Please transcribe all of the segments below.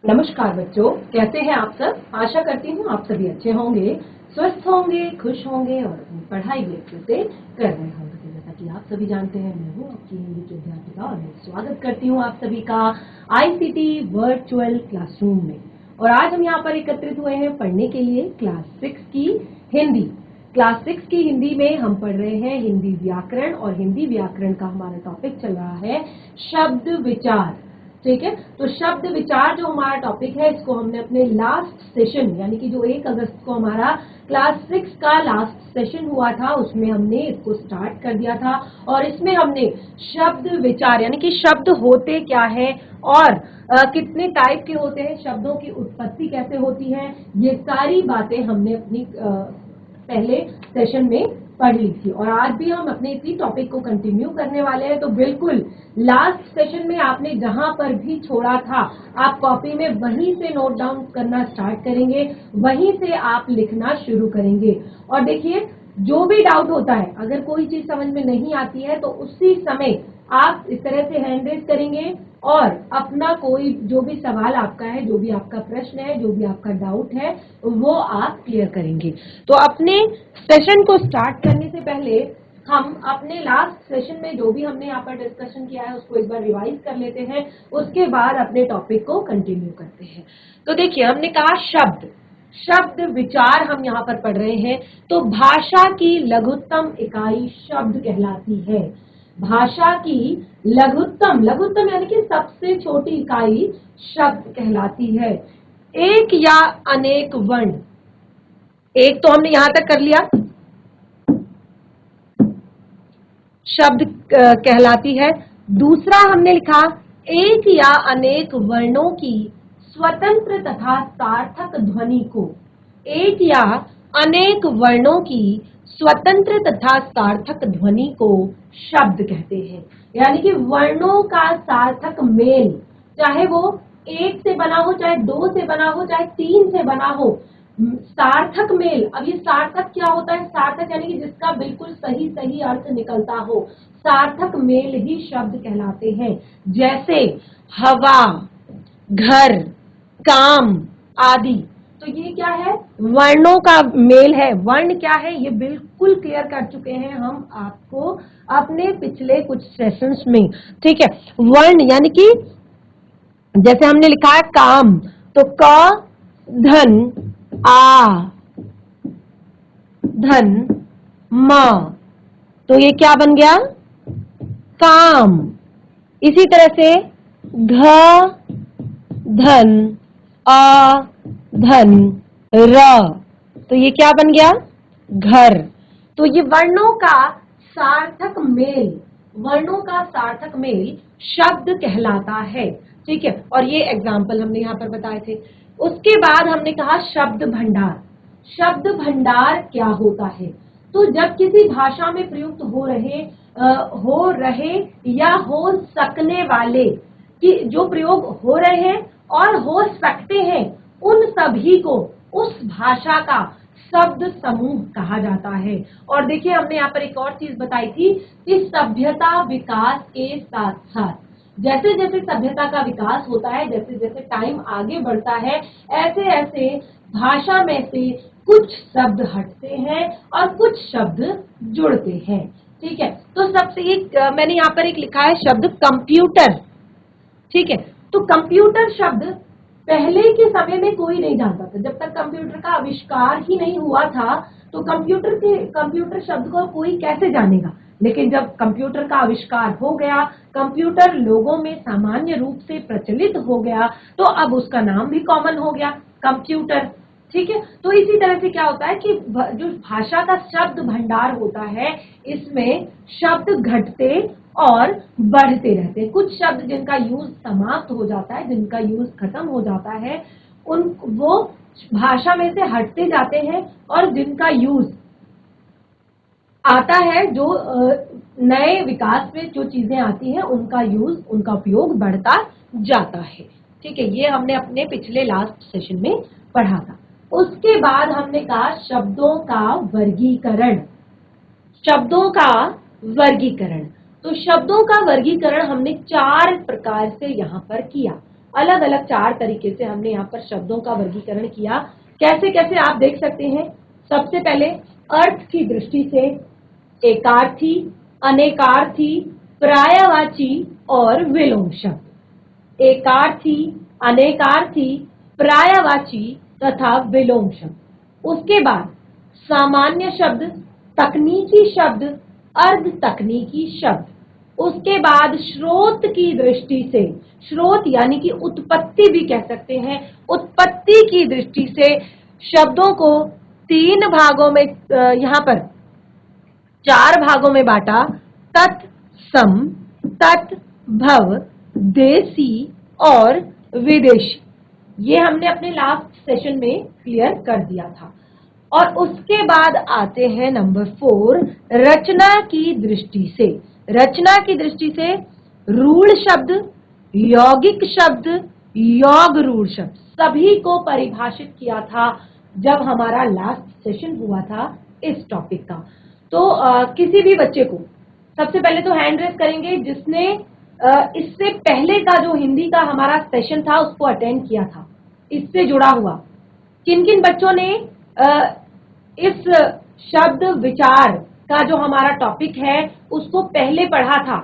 नमस्कार बच्चों, कैसे हैं आप सब। आशा करती हूँ आप सभी अच्छे होंगे, स्वस्थ होंगे, खुश होंगे और अपनी पढ़ाई भी अच्छे से कर रहे होंगे। तो जैसा कि आप सभी जानते हैं, मैं हूँ आपकी हिंदी की अध्यापिका और मैं स्वागत करती हूँ आप सभी का आईसीटी वर्चुअल क्लासरूम में। और आज हम यहाँ पर एकत्रित हुए हैं पढ़ने के लिए क्लास 6 की हिंदी। क्लास 6 की हिंदी में हम पढ़ रहे हैं हिंदी व्याकरण, और हिंदी व्याकरण का हमारा टॉपिक चल रहा है शब्द विचार। ठीक है, तो शब्द विचार जो हमारा टॉपिक है, इसको हमने अपने लास्ट सेशन यानी कि जो 1 अगस्त को हमारा क्लास 6 का लास्ट सेशन हुआ था, उसमें हमने इसको स्टार्ट कर दिया था। और इसमें हमने शब्द विचार यानी कि शब्द होते क्या है और कितने टाइप के होते हैं, शब्दों की उत्पत्ति कैसे होती है, ये सारी बातें हमने अपनी पहले सेशन में पढ़ ली थी। और आज भी हम अपने इसी टॉपिक को कंटिन्यू करने वाले हैं। तो बिल्कुल लास्ट सेशन में आपने जहां पर भी छोड़ा था, आप कॉपी में वहीं से नोट डाउन करना स्टार्ट करेंगे, वहीं से आप लिखना शुरू करेंगे। और देखिए, जो भी डाउट होता है, अगर कोई चीज समझ में नहीं आती है तो उसी समय आप इस तरह से हैंड रेज करेंगे और अपना कोई जो भी सवाल आपका है, जो भी आपका प्रश्न है, जो भी आपका डाउट है, वो आप क्लियर करेंगे। तो अपने सेशन को स्टार्ट करने से पहले हम अपने लास्ट सेशन में जो भी हमने यहाँ पर डिस्कशन किया है उसको एक बार रिवाइज कर लेते हैं, उसके बाद अपने टॉपिक को कंटिन्यू करते हैं। तो देखिए, हमने कहा शब्द विचार हम यहाँ पर पढ़ रहे हैं। तो भाषा की लघुत्तम इकाई शब्द कहलाती है। भाषा की लघुत्तम यानी कि सबसे छोटी इकाई शब्द कहलाती है। एक या अनेक वर्ण, एक तो हमने यहां तक कर लिया, शब्द कहलाती है। दूसरा हमने लिखा एक या अनेक वर्णों की स्वतंत्र तथा सार्थक ध्वनि को, एक या अनेक वर्णों की स्वतंत्र तथा सार्थक ध्वनि को शब्द कहते हैं। यानी कि वर्णों का सार्थक मेल, चाहे वो एक से बना हो, चाहे दो से बना हो, चाहे तीन से बना हो, सार्थक मेल। अब ये सार्थक क्या होता है? सार्थक यानी कि जिसका बिल्कुल सही सही अर्थ निकलता हो, सार्थक मेल ही शब्द कहलाते हैं। जैसे हवा, घर, काम आदि। तो ये क्या है? वर्णों का मेल है। वर्ण क्या है ये बिल्कुल क्लियर कर चुके हैं हम आपको अपने पिछले कुछ सेशंस में। ठीक है, वर्ण यानी कि जैसे हमने लिखा है काम, तो क धन, आ धन, म, तो ये क्या बन गया? काम। इसी तरह से घ धन, अ धन, र, तो ये क्या बन गया? घर। तो ये वर्णों का सार्थक मेल, वर्णों का सार्थक मेल शब्द कहलाता है। ठीक है, और ये एग्जाम्पल हमने यहाँ पर बताए थे। उसके बाद हमने कहा शब्द भंडार। शब्द भंडार क्या होता है? तो जब किसी भाषा में प्रयुक्त हो रहे या हो सकने वाले, कि जो प्रयोग हो रहे हैं और हो सकते हैं, उन सभी को उस भाषा का शब्द समूह कहा जाता है। और देखिए, हमने यहाँ पर एक और चीज बताई थी कि सभ्यता विकास के साथ साथ, जैसे जैसे सभ्यता का विकास होता है, जैसे जैसे टाइम आगे बढ़ता है, ऐसे ऐसे भाषा में से कुछ शब्द हटते हैं और कुछ शब्द जुड़ते हैं। ठीक है, तो सबसे एक मैंने यहाँ पर एक लिखा है शब्द कंप्यूटर। ठीक है, तो कंप्यूटर शब्द पहले के समय में कोई नहीं जानता था। जब तक कंप्यूटर का आविष्कार ही नहीं हुआ था, तो कंप्यूटर शब्द को कोई कैसे जानेगा। लेकिन जब कंप्यूटर का आविष्कार हो गया, कंप्यूटर लोगों में सामान्य रूप से प्रचलित हो गया, तो अब उसका नाम भी कॉमन हो गया, कंप्यूटर। ठीक है, तो इसी तरह से क्या होता है कि जो भाषा का शब्द भंडार होता है, इसमें शब्द घटते और बढ़ते रहते हैं। कुछ शब्द जिनका यूज समाप्त हो जाता है, जिनका यूज खत्म हो जाता है, उन वो भाषा में से हटते जाते हैं, और जिनका यूज आता है, जो नए विकास में जो चीजें आती हैं, उनका यूज, उनका उपयोग बढ़ता जाता है। ठीक है, ये हमने अपने पिछले लास्ट सेशन में पढ़ा था। उसके बाद हमने कहा शब्दों का वर्गीकरण। शब्दों का वर्गीकरण, तो शब्दों का वर्गीकरण हमने 4 प्रकार से यहाँ पर किया। अलग अलग 4 तरीके से हमने यहाँ पर शब्दों का वर्गीकरण किया। कैसे कैसे आप देख सकते हैं। सबसे पहले अर्थ की दृष्टि से एकार्थी, अनेकार्थी, पर्यायवाची और विलोम शब्द। एकार्थी, अनेकार्थी, पर्यायवाची तथा विलोम शब्द। उसके बाद सामान्य शब्द, तकनीकी शब्द, अर्ध तकनीकी शब्द। उसके बाद स्रोत की दृष्टि से, स्रोत यानी कि उत्पत्ति भी कह सकते हैं, उत्पत्ति की दृष्टि से शब्दों को 3 भागों में, यहाँ पर 4 भागों में बांटा। तत्, सम, तत्, भव, देसी और विदेशी। ये हमने अपने लास्ट सेशन में क्लियर कर दिया था। और उसके बाद आते हैं नंबर 4, रचना की दृष्टि से। रचना की दृष्टि से रूढ़ शब्द, यौगिक शब्द, योग रूढ़ शब्द सभी को परिभाषित किया था जब हमारा लास्ट सेशन हुआ था इस टॉपिक का। तो किसी भी बच्चे को सबसे पहले तो हैंड रेस करेंगे जिसने इससे पहले का जो हिंदी का हमारा सेशन था उसको अटेंड किया था, इससे जुड़ा हुआ। किन किन बच्चों ने इस शब्द विचार का जो हमारा टॉपिक है उसको पहले पढ़ा था,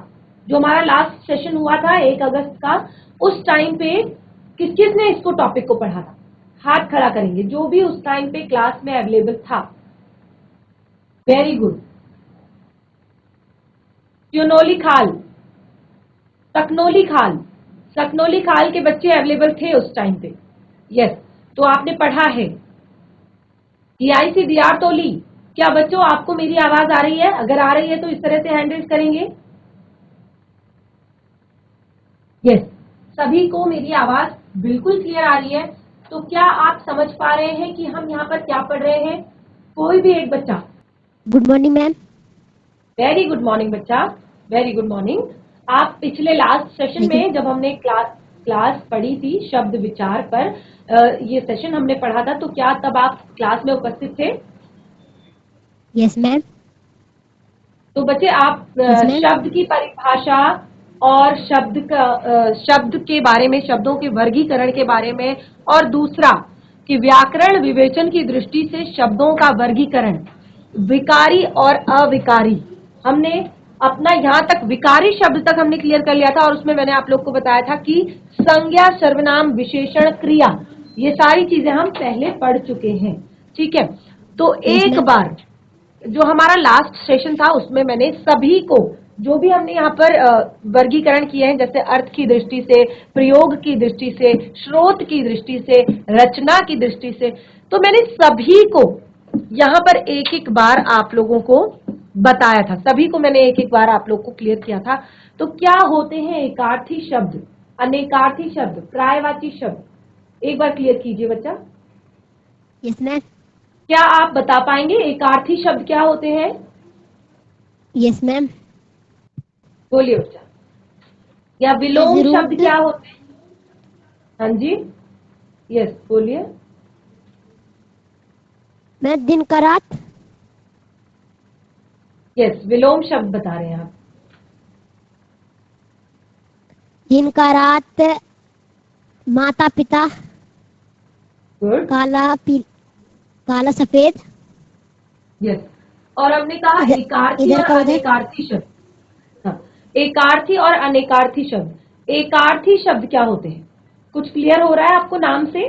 जो हमारा लास्ट सेशन हुआ था 1 अगस्त का, उस टाइम पे किस किसने इसको टॉपिक को पढ़ा था? हाथ खड़ा करेंगे जो भी उस टाइम पे क्लास में अवेलेबल था। Very good. त्योनोली खाल, सकनोली खाल, सकनोली खाल के बच्चे अवेलेबल थे उस टाइम पे। यस, तो आपने पढ़ा है। ईआईसी दियार तोली, क्या बच्चों आपको मेरी आवाज आ रही है? अगर आ रही है तो इस तरह से हैंड रेज करेंगे। यस, सभी को मेरी आवाज बिल्कुल क्लियर आ रही है। तो क्या आप समझ पा रहे हैं कि हम यहाँ पर क्या पढ़ रहे हैं? कोई भी एक बच्चा। Good morning ma'am. Very good morning बच्चा, वेरी गुड मॉर्निंग। आप पिछले लास्ट सेशन में जब हमने क्लास पढ़ी थी शब्द विचार पर, ये सेशन हमने पढ़ा था, तो क्या तब आप क्लास में उपस्थित थे? Yes ma'am. तो बच्चे आप Yes, ma'am. शब्द की परिभाषा और शब्द के बारे में, शब्दों के वर्गीकरण के बारे में, और दूसरा कि व्याकरण विवेचन की दृष्टि से शब्दों का वर्गीकरण, विकारी और अविकारी, हमने अपना यहाँ तक विकारी शब्द तक हमने क्लियर कर लिया था। और उसमें मैंने आप लोग को बताया था कि संज्ञा, सर्वनाम, विशेषण, क्रिया, ये सारी चीजें हम पहले पढ़ चुके हैं। ठीक है, तो Yes, एक ma'am. बार जो हमारा लास्ट सेशन था उसमें मैंने सभी को, जो भी हमने यहाँ पर वर्गीकरण किए हैं, जैसे अर्थ की दृष्टि से, प्रयोग की दृष्टि से, स्रोत की दृष्टि से, रचना की दृष्टि से, तो मैंने सभी को यहाँ पर एक एक बार आप लोगों को बताया था। सभी को मैंने एक एक बार आप लोग को क्लियर किया था। तो क्या होते हैं एकार्थी शब्द, अनेकार्थी शब्द, पर्यायवाची शब्द? एक बार क्लियर कीजिए बच्चा। Yes ma'am. क्या आप बता पाएंगे एकार्थी शब्द क्या होते हैं? Yes ma'am. बोलिए बच्चा। या विलोम जरूर। शब्द क्या होते हैं? हाँ जी, यस बोलिए। मैं दिन का रात। यस, विलोम शब्द बता रहे हैं आप। दिन का रात, माता पिता, गुड, काला सफेद। यस। और हमने कहा एकार्थी इधर और का उधर। अनेकार्थी शब्द। हाँ, एकार्थी और अनेकार्थी शब्द। एकार्थी शब्द क्या होते हैं? कुछ क्लियर हो रहा है आपको नाम से?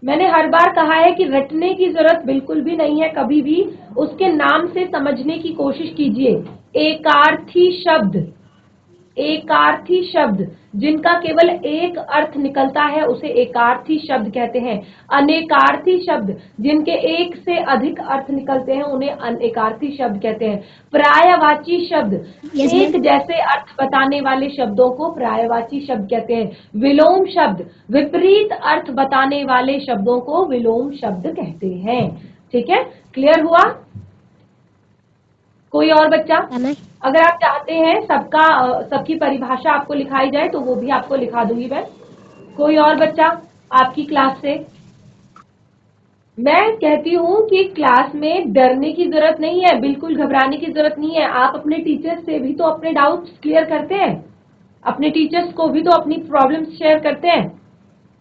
मैंने हर बार कहा है कि रटने की जरूरत बिल्कुल भी नहीं है, कभी भी उसके नाम से समझने की कोशिश कीजिए। एकार्थी शब्द, एकार्थी शब्द जिनका केवल एक अर्थ निकलता है उसे एकार्थी शब्द कहते हैं। अनेकार्थी शब्द जिनके एक से अधिक अर्थ निकलते हैं उन्हें अनेकार्थी शब्द कहते हैं। पर्यायवाची शब्द, Yes, एक ma'am. जैसे अर्थ बताने वाले शब्दों को पर्यायवाची शब्द कहते हैं। विलोम शब्द, विपरीत अर्थ बताने वाले शब्दों को विलोम शब्द कहते हैं। ठीक है, क्लियर हुआ? कोई और बच्चा? अगर आप चाहते हैं सबकी परिभाषा आपको लिखाई जाए तो वो भी आपको लिखा दूंगी मैं। कोई और बच्चा आपकी क्लास से? मैं कहती हूँ कि क्लास में डरने की जरूरत नहीं है, बिल्कुल घबराने की जरूरत नहीं है। आप अपने टीचर्स से भी तो अपने डाउट्स क्लियर करते हैं, अपने टीचर्स को भी तो अपनी प्रॉब्लम्स शेयर करते हैं।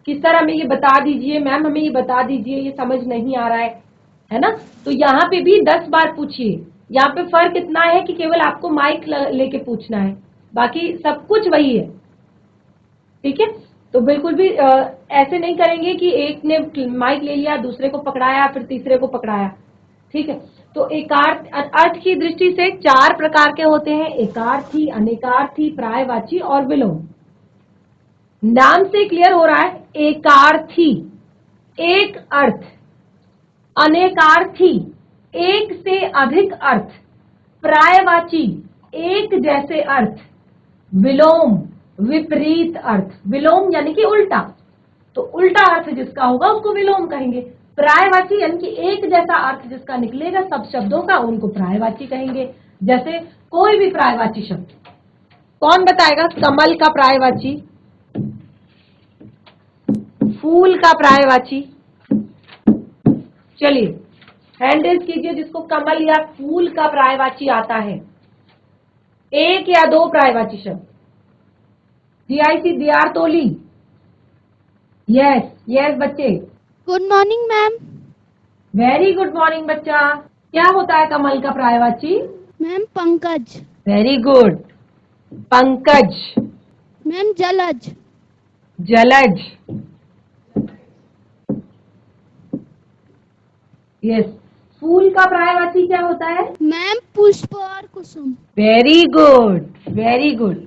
कि सर हमें ये बता दीजिए, मैम हमें ये बता दीजिए, ये समझ नहीं आ रहा है ना। तो यहाँ पे भी 10 बार पूछिए। यहाँ पे फर्क इतना है कि केवल आपको माइक लेके पूछना है, बाकी सब कुछ वही है, ठीक है। तो बिल्कुल भी ऐसे नहीं करेंगे कि एक ने माइक ले लिया, दूसरे को पकड़ाया, फिर तीसरे को पकड़ाया, ठीक है। तो एकार्थ अर्थ की दृष्टि से 4 प्रकार के होते हैं, एकार्थी, अनेकार्थी, प्रायवाची और विलोम। नाम से क्लियर हो रहा है, एकार्थी एक अर्थ, अनेकार्थी एक से अधिक अर्थ, प्रायवाची एक जैसे अर्थ, विलोम विपरीत अर्थ। विलोम यानी कि उल्टा, तो उल्टा अर्थ जिसका होगा उसको विलोम कहेंगे। प्रायवाची यानी कि एक जैसा अर्थ जिसका निकलेगा सब शब्दों का, उनको प्रायवाची कहेंगे। जैसे कोई भी प्रायवाची शब्द, कौन बताएगा? कमल का प्रायवाची, फूल का प्रायवाची। चलिए हैंड रेज कीजिए जिसको कमल या फूल का प्रायवाची आता है, एक या दो प्रायवाची शब्द। DIC दियार तोली, यस यस बच्चे, good morning ma'am. Very good morning बच्चा। क्या होता है कमल का प्रायवाची? मैम पंकज। वेरी गुड, पंकज। मैम जलज। जलज, यस। फूल का प्रायवाची क्या होता है? मैम पुष्प और कुसुम। Very good very good.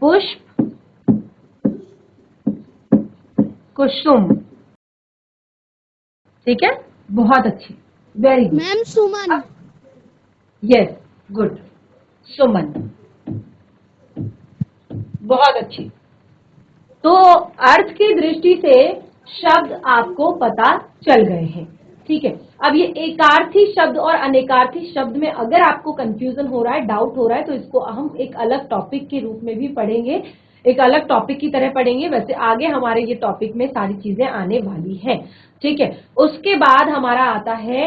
पुष्प, कुसुम, ठीक है, बहुत अच्छी, वेरी गुड। मैम सुमन। यस गुड, सुमन, बहुत अच्छी। तो अर्थ की दृष्टि से शब्द आपको पता चल गए हैं, ठीक है। अब ये एकार्थी शब्द और अनेकार्थी शब्द में अगर आपको कंफ्यूजन हो रहा है, डाउट हो रहा है, तो इसको हम एक अलग टॉपिक के रूप में भी पढ़ेंगे, एक अलग टॉपिक की तरह पढ़ेंगे। वैसे आगे हमारे ये टॉपिक में सारी चीजें आने वाली हैं, ठीक है। उसके बाद हमारा आता है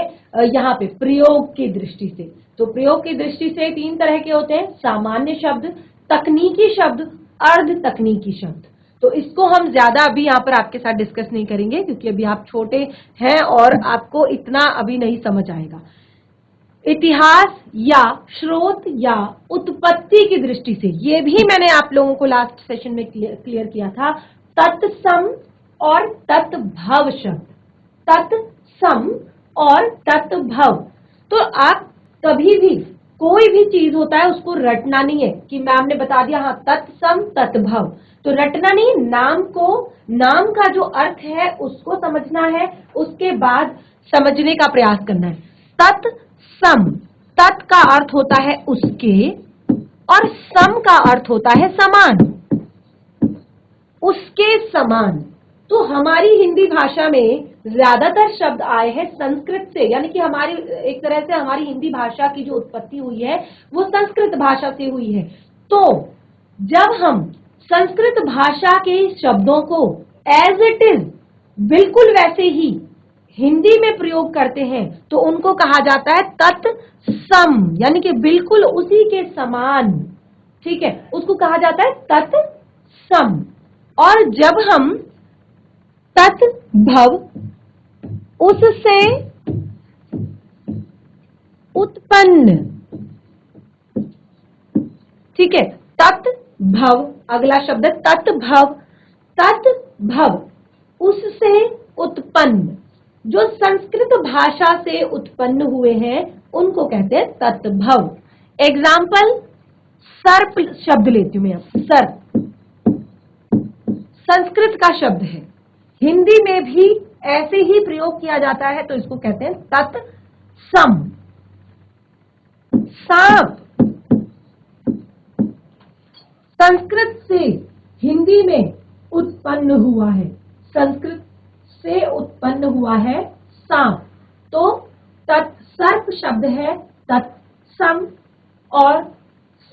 यहाँ पे प्रयोग की दृष्टि से। तो प्रयोग की दृष्टि से 3 तरह के होते हैं, सामान्य शब्द, तकनीकी शब्द, अर्ध तकनीकी शब्द। तो इसको हम ज्यादा अभी यहाँ पर आपके साथ डिस्कस नहीं करेंगे, क्योंकि अभी आप छोटे हैं और आपको इतना अभी नहीं समझ आएगा। इतिहास या स्रोत या उत्पत्ति की दृष्टि से, ये भी मैंने आप लोगों को लास्ट सेशन में क्लियर किया था, तत्सम और तत्भव शब्द, तत्सम और तत्भव। तो आप कभी भी कोई भी चीज होता है उसको रटना नहीं है कि मैम ने बता दिया हाँ तत्सम तत्भव, तो रटना नहीं, नाम को, नाम का जो अर्थ है उसको समझना है, उसके बाद समझने का प्रयास करना है। तत्सम, तत् का अर्थ होता है उसके और सम का अर्थ होता है समान, उसके समान। तो हमारी हिंदी भाषा में ज्यादातर शब्द आए हैं संस्कृत से, यानी कि हमारी एक तरह से हमारी हिंदी भाषा की जो उत्पत्ति हुई है वो संस्कृत भाषा से हुई है। तो जब हम संस्कृत भाषा के शब्दों को एज इट इज बिल्कुल वैसे ही हिंदी में प्रयोग करते हैं तो उनको कहा जाता है तत्सम, यानी कि बिल्कुल उसी के समान, ठीक है, उसको कहा जाता है तत्सम। और जब हम तत्भव, उससे उत्पन्न, ठीक है, तत्भव, अगला शब्द है तत्भव। तत्भव उससे उत्पन्न, जो संस्कृत भाषा से उत्पन्न हुए हैं उनको कहते हैं तत्भव। एग्जाम्पल, सर्प शब्द लेती हूं मैं, सर्प संस्कृत का शब्द है, हिंदी में भी ऐसे ही प्रयोग किया जाता है, तो इसको कहते हैं तत्सम। सांप संस्कृत से हिंदी में उत्पन्न हुआ है, संस्कृत से उत्पन्न हुआ है सांप, तो सर्प शब्द है तत्सम और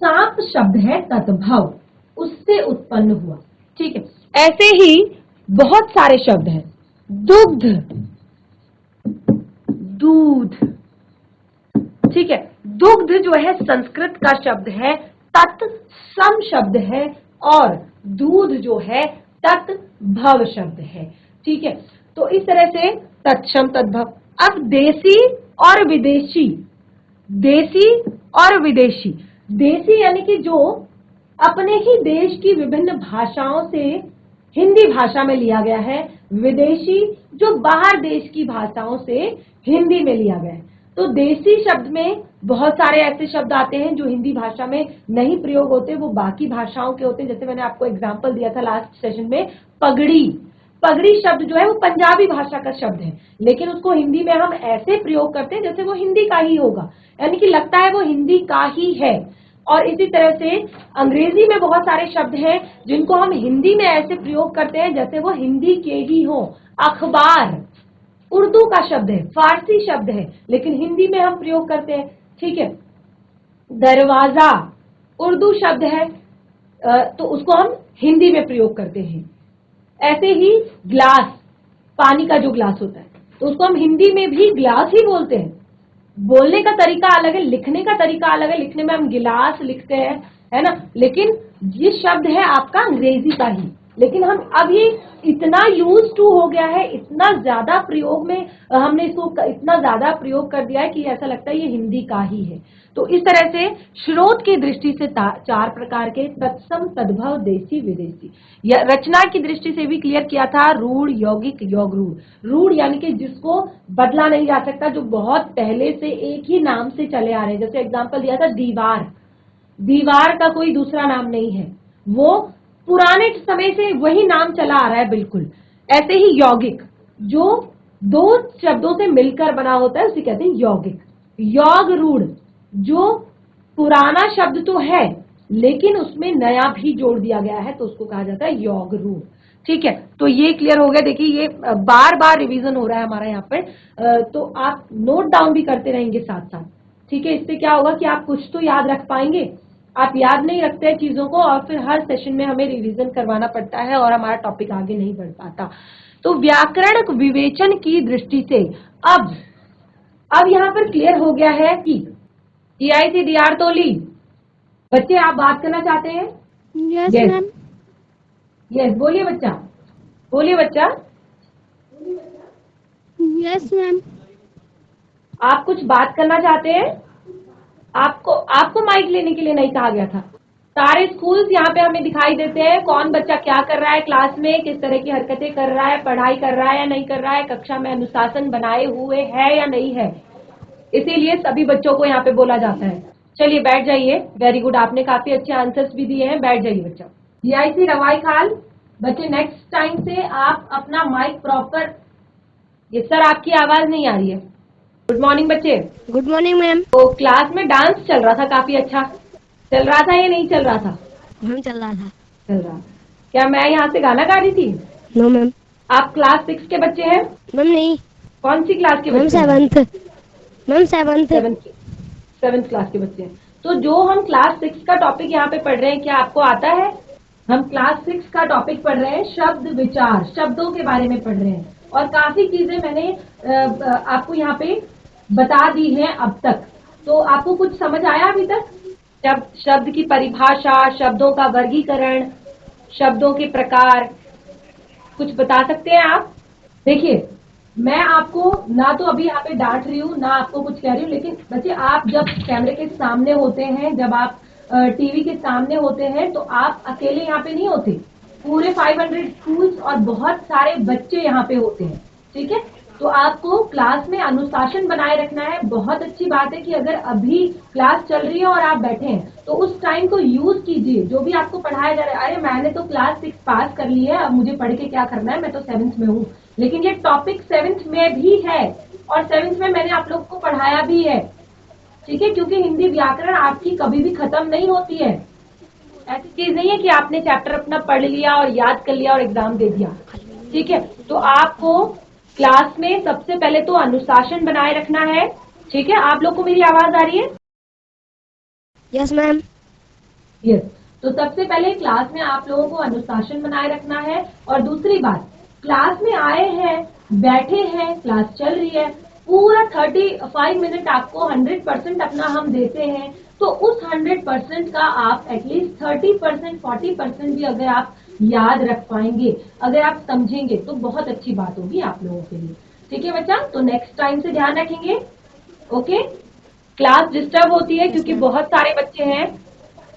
सांप शब्द है तत्भव, उससे उत्पन्न हुआ, ठीक है। ऐसे ही बहुत सारे शब्द हैं, दुग्ध, दूध, ठीक है। दुग्ध जो है संस्कृत का शब्द है, तत्सम शब्द है, और दूध जो है तत्भव शब्द है। ठीक है, तो इस तरह से तत्सम तद्भव। अब देसी और विदेशी, देसी और विदेशी, देसी यानी कि जो अपने ही देश की विभिन्न भाषाओं से हिंदी भाषा में लिया गया है, विदेशी जो बाहर देश की भाषाओं से हिंदी में लिया गया है। तो देसी शब्द में बहुत सारे ऐसे शब्द आते हैं जो हिंदी भाषा में नहीं प्रयोग होते, वो बाकी भाषाओं के होते हैं। जैसे मैंने आपको एग्जांपल दिया था लास्ट सेशन में, पगड़ी। पगड़ी शब्द जो है वो पंजाबी भाषा का शब्द है, लेकिन उसको हिंदी में हम ऐसे प्रयोग करते हैं जैसे वो हिंदी का ही होगा, यानी कि लगता है वो हिंदी का ही है। और इसी तरह से अंग्रेजी में बहुत सारे शब्द हैं जिनको हम हिंदी में ऐसे प्रयोग करते हैं जैसे वो हिंदी के ही हो। अखबार उर्दू का शब्द है, फारसी शब्द है, लेकिन हिंदी में हम प्रयोग करते हैं। ठीक है, दरवाजा उर्दू शब्द है, तो उसको हम हिंदी में प्रयोग करते हैं। ऐसे ही ग्लास, पानी का जो ग्लास होता है, तो उसको हम हिंदी में भी ग्लास ही बोलते हैं। बोलने का तरीका अलग है, लिखने का तरीका अलग है, लिखने में हम गिलास लिखते हैं, है ना, लेकिन ये शब्द है आपका अंग्रेजी का ही। लेकिन हम अब ये इतना यूज टू हो गया है, इतना ज्यादा प्रयोग में हमने इसको इतना ज्यादा प्रयोग कर दिया है कि ऐसा लगता है ये हिंदी का ही है। तो इस तरह से स्रोत की दृष्टि से चार प्रकार के, तत्सम तद्भव देसी विदेशी। या रचना की दृष्टि से भी क्लियर किया था, रूढ़ यौगिक योग रूढ़। रूढ़ यानी कि जिसको बदला नहीं जा सकता, जो बहुत पहले से एक ही नाम से चले आ रहे हैं। जैसे एग्जाम्पल दिया था दीवार, दीवार का कोई दूसरा नाम नहीं है, वो पुराने समय से वही नाम चला आ रहा है बिल्कुल। ऐसे ही यौगिक, जो दो शब्दों से मिलकर बना होता है उसे कहते हैं यौगिक। योग रूढ़, जो पुराना शब्द तो है लेकिन उसमें नया भी जोड़ दिया गया है, तो उसको कहा जाता है योग रूढ़। ठीक है, तो ये क्लियर हो गया। देखिए ये बार बार रिवीजन हो रहा है हमारा यहाँ पर, तो आप नोट डाउन भी करते रहेंगे साथ साथ। ठीक है, इससे क्या होगा कि आप कुछ तो याद रख पाएंगे। आप याद नहीं रखते हैं चीजों को और फिर हर सेशन में हमें रिवीजन करवाना पड़ता है और हमारा टॉपिक आगे नहीं बढ़ पाता। तो व्याकरण विवेचन की दृष्टि से अब यहाँ पर क्लियर हो गया है कि टीआईसी डीआर तोली। बच्चे आप बात करना चाहते हैं? Yes Yes. मैम। यस, बोलिए बच्चा, बोलिए बच्चा। Yes ma'am. आप कुछ बात करना चाहते हैं? आपको माइक लेने के लिए नहीं कहा गया था। सारे स्कूल्स यहाँ पे हमें दिखाई देते हैं, कौन बच्चा क्या कर रहा है क्लास में, किस तरह की हरकतें कर रहा है, पढ़ाई कर रहा है या नहीं कर रहा है, कक्षा में अनुशासन बनाए हुए है या नहीं है। इसीलिए सभी बच्चों को यहाँ पे बोला जाता है। चलिए बैठ जाइए, वेरी गुड, आपने काफी अच्छे आंसर्स भी दिए हैं, बैठ जाइए बच्चा। DIC रवाई खाल, बच्चे नेक्स्ट टाइम से आप अपना माइक प्रॉपर, ये सर आपकी आवाज नहीं आ रही है। गुड मॉर्निंग बच्चे। Good morning ma'am. तो क्लास में डांस चल रहा था, काफी अच्छा चल रहा था या नहीं चल रहा था? मैम चल रहा था। चल रहा। क्या मैं यहाँ से गाना गा रही थी? No ma'am. आप क्लास 6 के बच्चे हैं? मैम नहीं। कौन सी क्लास के मैम बच्चे हैं? Seventh. Ma'am seventh. Seventh class के बच्चे हैं। तो जो हम क्लास 6 का टॉपिक यहाँ पे पढ़ रहे हैं, क्या आपको आता है? हम क्लास 6 का टॉपिक पढ़ रहे हैं, शब्द विचार, शब्दों के बारे में पढ़ रहे हैं। और काफी चीजें मैंने आपको यहाँ पे बता दी है अब तक। तो आपको कुछ समझ आया अभी तक? शब्द की परिभाषा, शब्दों का वर्गीकरण, शब्दों के प्रकार, कुछ बता सकते हैं आप? देखिए, मैं आपको ना तो अभी यहाँ पे डांट रही हूँ, ना आपको कुछ कह रही हूँ, लेकिन बच्चे आप जब कैमरे के सामने होते हैं, जब आप टीवी के सामने होते हैं, तो आप अकेले यहाँ पे नहीं होते। पूरे 500 स्कूल्स और बहुत सारे बच्चे यहाँ पे होते हैं। ठीक है, तो आपको क्लास में अनुशासन बनाए रखना है। बहुत अच्छी बात है कि अगर अभी क्लास चल रही है और आप बैठे हैं, तो उस टाइम को यूज कीजिए। जो भी आपको पढ़ाया जा रहा है, अरे मैंने तो क्लास 6 पास कर ली है, अब मुझे पढ़ के क्या करना है, मैं तो 7th में हूँ। लेकिन ये टॉपिक 7th में भी है और 7th में मैंने आप लोग को पढ़ाया भी है। ठीक है, क्योंकि हिंदी व्याकरण आपकी कभी भी खत्म नहीं होती है। ऐसी चीज नहीं है कि आपने चैप्टर अपना पढ़ लिया और याद कर लिया और एग्जाम दे दिया। ठीक है, तो आपको क्लास में सबसे पहले तो अनुशासन बनाए रखना है। ठीक है, आप लोग को मेरी आवाज आ रही है? Yes ma'am. यस, तो सबसे पहले क्लास में आप लोगों को अनुशासन बनाए रखना है। और दूसरी बात, क्लास में आए हैं, बैठे हैं, क्लास चल रही है, पूरा 35 मिनट आपको 100% अपना हम देते हैं, तो उस 100% का आप एटलीस्ट 30% 40% भी अगर आप याद रख पाएंगे, अगर आप समझेंगे तो बहुत अच्छी बात होगी आप लोगों के लिए। ठीक है बच्चा, तो नेक्स्ट टाइम से ध्यान रखेंगे। ओके, क्लास डिस्टर्ब होती है यस क्योंकि मैम। बहुत सारे बच्चे हैं।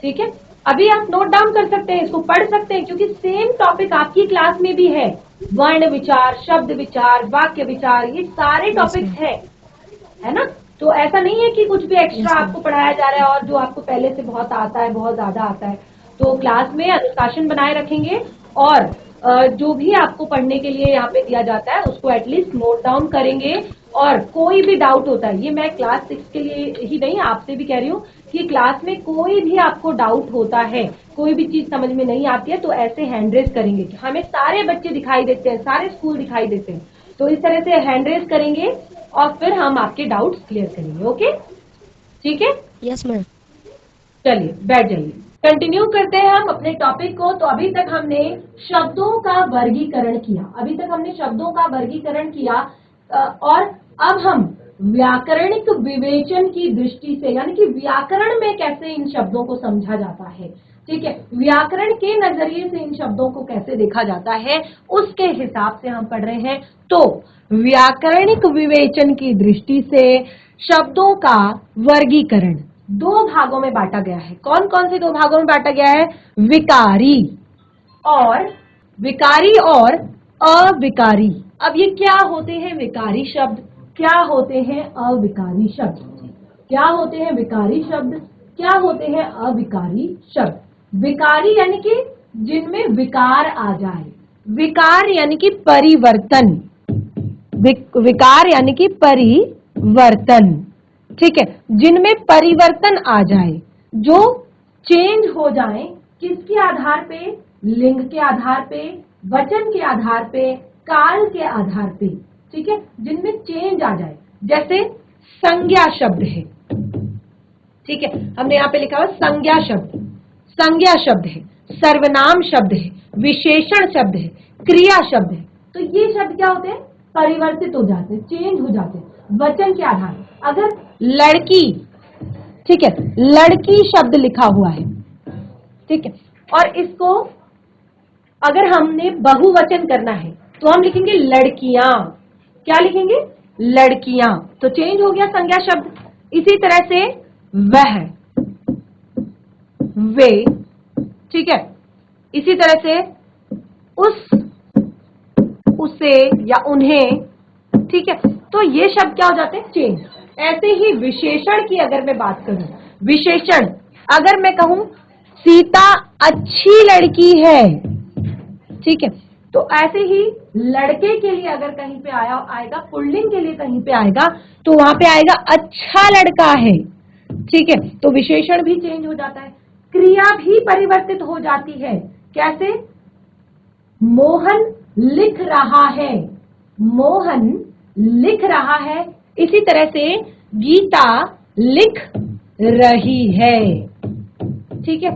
ठीक है, अभी आप नोट डाउन कर सकते हैं, इसको पढ़ सकते हैं, क्योंकि सेम टॉपिक आपकी क्लास में भी है। वर्ण विचार, शब्द विचार, वाक्य विचार, ये सारे यस मैम। टॉपिक्स है ना। तो ऐसा नहीं है कि कुछ भी एक्स्ट्रा यस मैम। आपको पढ़ाया जा रहा है और जो आपको पहले से बहुत आता है, बहुत ज्यादा आता है। तो क्लास में अनुशासन बनाए रखेंगे और जो भी आपको पढ़ने के लिए यहाँ पे दिया जाता है उसको एटलीस्ट नोट डाउन करेंगे। और कोई भी डाउट होता है, ये मैं क्लास 6 के लिए ही नहीं आपसे भी कह रही हूँ कि क्लास में कोई भी आपको डाउट होता है, कोई भी चीज समझ में नहीं आती है, तो ऐसे हैंड रेज करेंगे। हमें सारे बच्चे दिखाई देते हैं, सारे स्कूल दिखाई देते हैं, तो इस तरह से हैंड रेज करेंगे और फिर हम आपके डाउट्स क्लियर करेंगे। ओके, ठीक है, यस मैम। चलिए बैठ जाइए। कंटिन्यू करते हैं हम अपने टॉपिक को। तो अभी तक हमने शब्दों का वर्गीकरण किया, अभी तक हमने शब्दों का वर्गीकरण किया और अब हम व्याकरणिक विवेचन की दृष्टि से, यानी कि व्याकरण में कैसे इन शब्दों को समझा जाता है, ठीक है, व्याकरण के नजरिए से इन शब्दों को कैसे देखा जाता है, उसके हिसाब से हम पढ़ रहे हैं। तो व्याकरणिक विवेचन की दृष्टि से शब्दों का वर्गीकरण दो भागों में बांटा गया है। कौन कौन से दो भागों में बांटा गया है? विकारी और अविकारी। अब ये क्या होते हैं विकारी शब्द, क्या होते हैं अविकारी शब्द, क्या होते हैं विकारी शब्द, क्या होते हैं अविकारी शब्द? विकारी यानी कि जिनमें विकार आ जाए, विकार यानी कि परिवर्तन, विकार यानी कि परिवर्तन, ठीक है, जिनमें परिवर्तन आ जाए, जो चेंज हो जाए, किसके आधार पे? लिंग के आधार पे, वचन के आधार पे, काल के आधार पे, ठीक है, जिनमें चेंज आ जाए। जैसे संज्ञा शब्द है, ठीक है, हमने यहाँ पे लिखा हुआ संज्ञा शब्द, संज्ञा शब्द है, सर्वनाम शब्द है, विशेषण शब्द है, क्रिया शब्द है। तो ये शब्द क्या होते हैं? परिवर्तित हो जाते हैं, चेंज हो जाते हैं वचन के आधार। अगर लड़की, ठीक है, लड़की शब्द लिखा हुआ है, ठीक है, और इसको अगर हमने बहुवचन करना है तो हम लिखेंगे लड़कियां। क्या लिखेंगे? लड़कियां। तो चेंज हो गया संज्ञा शब्द। इसी तरह से वह, वे, ठीक है, इसी तरह से उस, उसे या उन्हें, ठीक है, तो ये शब्द क्या हो जाते हैं? चेंज। ऐसे ही विशेषण की अगर मैं बात करूं, विशेषण अगर मैं कहूं सीता अच्छी लड़की है, ठीक है, तो ऐसे ही लड़के के लिए अगर कहीं पे आएगा, पुल्लिंग के लिए कहीं पे आएगा, तो वहां पे आएगा अच्छा लड़का है, ठीक है, तो विशेषण भी चेंज हो जाता है, क्रिया भी परिवर्तित हो जाती है। कैसे? मोहन लिख रहा है, मोहन लिख रहा है, इसी तरह से गीता लिख रही है, ठीक है,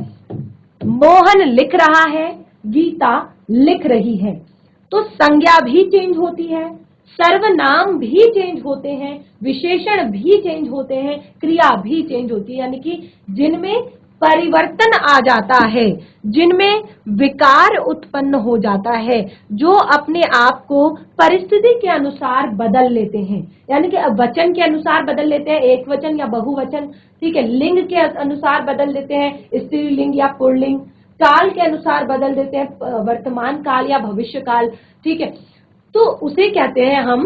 मोहन लिख रहा है, गीता लिख रही है। तो संज्ञा भी चेंज होती है, सर्वनाम भी चेंज होते हैं, विशेषण भी चेंज होते हैं, क्रिया भी चेंज होती है, यानी कि जिनमें परिवर्तन आ जाता है, जिनमें विकार उत्पन्न हो जाता है, जो अपने आप को परिस्थिति के अनुसार बदल लेते हैं, यानी कि वचन के अनुसार बदल लेते हैं, एक वचन या बहुवचन, ठीक है, लिंग के अनुसार बदल देते हैं, स्त्रीलिंग या पुल्लिंग, काल के अनुसार बदल देते हैं, वर्तमान काल या भविष्य काल, ठीक है, तो उसे कहते हैं हम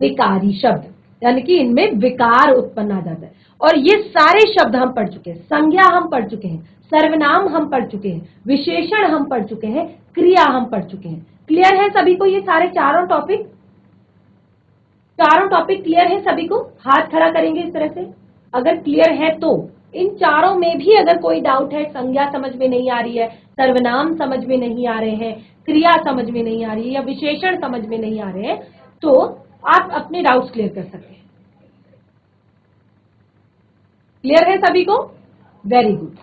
विकारी शब्द, यानी कि इनमें विकार उत्पन्न आ जाता है। और ये सारे शब्द हम पढ़ चुके हैं, संज्ञा हम पढ़ चुके हैं, सर्वनाम हम पढ़ चुके हैं, विशेषण हम पढ़ चुके हैं, क्रिया हम पढ़ चुके हैं। क्लियर है सभी को ये सारे चारों टॉपिक? चारों टॉपिक क्लियर है सभी को? हाथ खड़ा करेंगे इस तरह से अगर क्लियर है तो। इन चारों में भी अगर कोई डाउट है, संज्ञा समझ में नहीं आ रही है, सर्वनाम समझ में नहीं आ रहे हैं, क्रिया समझ में नहीं आ रही है, या विशेषण समझ में नहीं आ रहे हैं, तो आप अपने डाउट्स क्लियर कर सकते हैं। क्लियर है सभी को? वेरी गुड,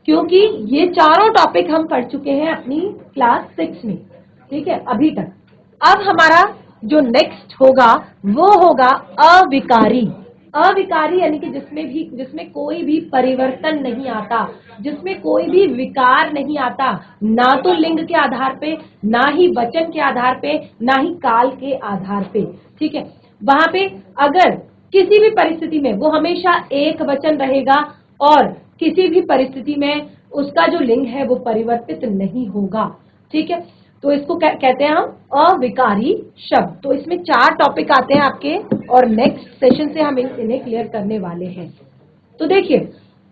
क्योंकि ये चारों टॉपिक हम पढ़ चुके हैं अपनी क्लास 6 में, ठीक है, अभी तक। अब हमारा जो नेक्स्ट होगा वो होगा अविकारी। अविकारी यानी कि जिसमें कोई भी परिवर्तन नहीं आता, जिसमें कोई भी विकार नहीं आता, ना तो लिंग के आधार पे, ना ही वचन के आधार पे, ना ही काल के आधार पे। ठीक है, वहां पे अगर किसी भी परिस्थिति में वो हमेशा एक वचन रहेगा और किसी भी परिस्थिति में उसका जो लिंग है वो परिवर्तित नहीं होगा। ठीक है, तो इसको कहते हैं हम अविकारी शब्द। तो इसमें 4 टॉपिक आते हैं आपके और नेक्स्ट सेशन से हम इन्हें क्लियर करने वाले हैं। तो देखिए,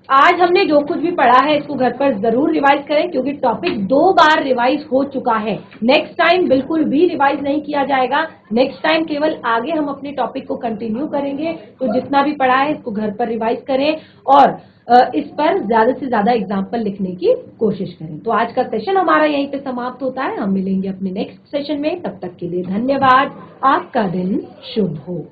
आज हमने जो कुछ भी पढ़ा है इसको घर पर जरूर रिवाइज करें, क्योंकि टॉपिक 2 बार रिवाइज हो चुका है। नेक्स्ट टाइम बिल्कुल भी रिवाइज नहीं किया जाएगा। नेक्स्ट टाइम केवल आगे हम अपने टॉपिक को कंटिन्यू करेंगे। तो जितना भी पढ़ा है इसको घर पर रिवाइज करें और इस पर ज्यादा से ज्यादा एग्जाम्पल लिखने की कोशिश करें। तो आज का सेशन हमारा यहीं पे समाप्त होता है। हम मिलेंगे अपने नेक्स्ट सेशन में। तब तक के लिए धन्यवाद। आपका दिन शुभ हो।